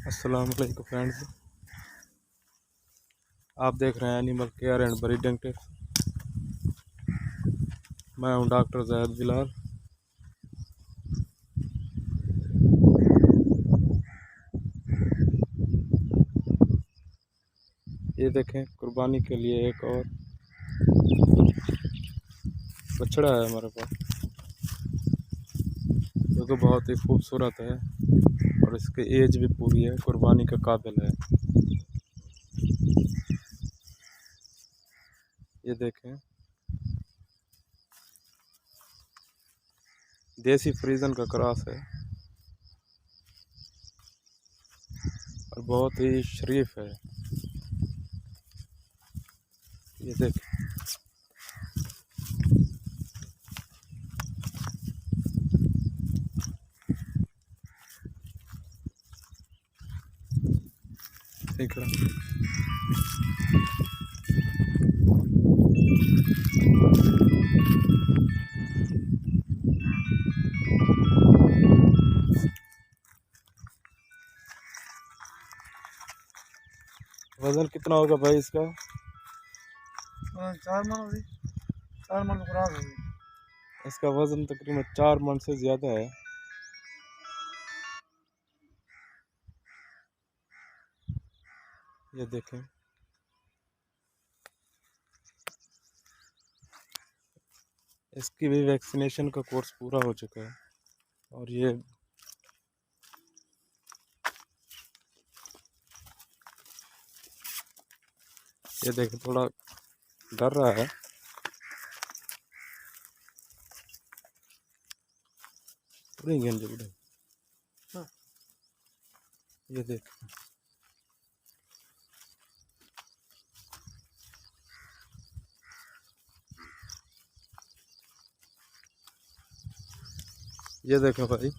अस्सलाम वालेकुम फ्रेंड्स, आप देख रहे हैं animal care and breeding tips. मैं हूं डॉक्टर ज़ैद बिलाल। ये देखें, कुर्बानी के लिए एक और बछड़ा है हमारे पास, जो कि बहुत ही खूबसूरत है और इसकी एज भी पूरी है, कुर्बानी के काबिल है। ये देखें, देसी फ्रीजन का क्रॉस है और बहुत ही शरीफ है। ये देखें, ठीक है। वजन कितना होगा भाई इसका? 4 मन खुराक होगी। इसका वजन तकरीबन 4 मन से ज़्यादा है। ये देखें, इसकी भी वैक्सीनेशन का कोर्स पूरा हो चुका है और ये देखें, थोड़ा डर रहा है। उड़ेंगे उड़ेंगे। ये देखें, ये देखें भाई,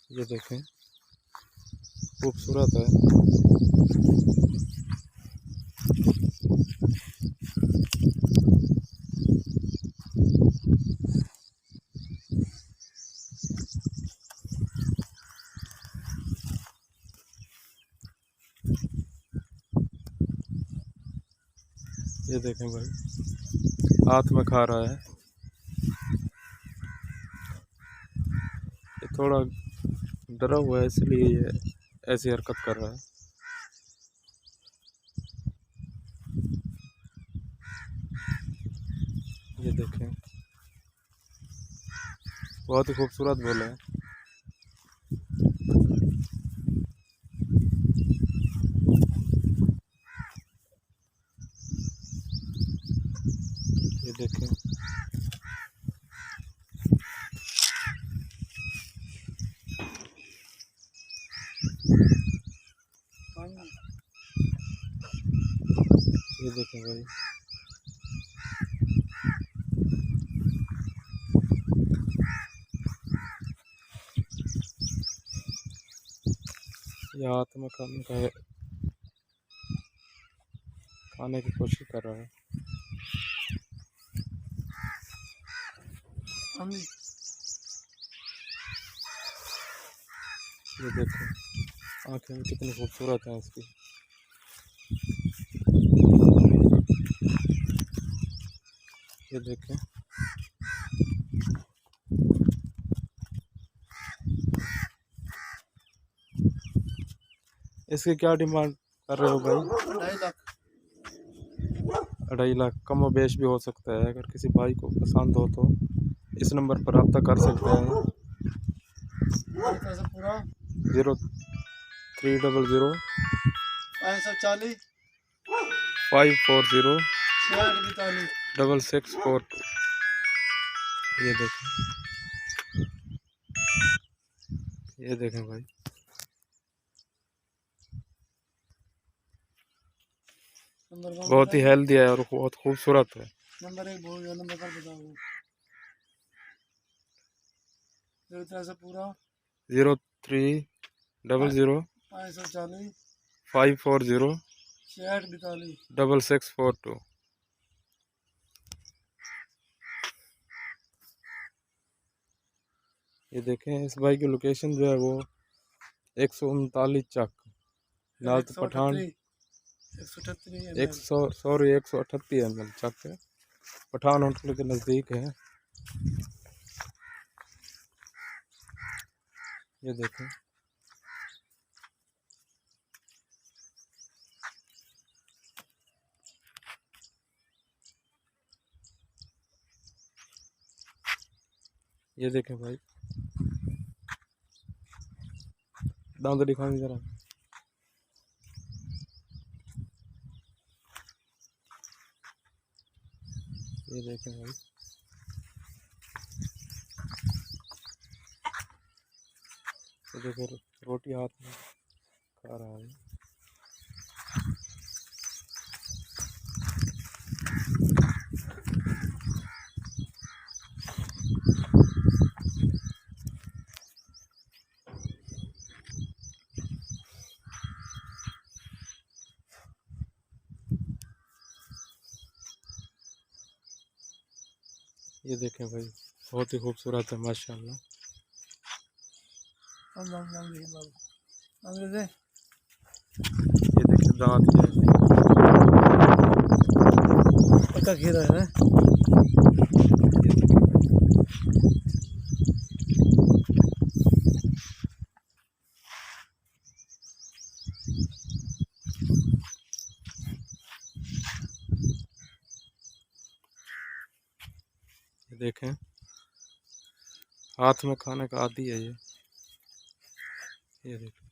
ये देखें, खूबसूरत है। ये देखें भाई, हाथ में खा रहा है। ये थोड़ा डरा हुआ है, इसलिए ये ऐसी हरकत कर रहा है। ये देखें, बहुत ही खूबसूरत बोला है। ये देखें, ये देखें भाई, ये हाथ में खाने की कोशिश कर रहा है। ये देखें, आँखें भी कितनी खूबसूरत हैं इसकी। ये देखें, इसकी क्या डिमांड कर रहे हो भाई? 2.5 लाख। कम और बेश भी हो सकता है। अगर किसी भाई को पसंद हो तो इस नंबर पर रब्ता कर सकते हैं। 0300 540 6642। ये देखें, ये देखें भाई, बहुत ही हेल्दी है और बहुत खूबसूरत है। नंबर 1 बोल, नंबर पर बताओ। 0300 540 6242। 6642। ये देखें इस भाई की लोकेशन जो है वो 139 चक नाजत पठान 138 ml। 138 ml चक है, पठान होटल के नज़दीक है। ये देखें ये देखें भाई, दांत दिखाएंगे जरा। ये देखें भाई, ये देखो रोटी हाथ में खा रहा है। ये देखें भाई, बहुत ही खूबसूरत है माशाल्लाह। ये देखें दांत जो है, पक्का खीरा है। ये देखें हाथ में खाने का आदी है ये देखें।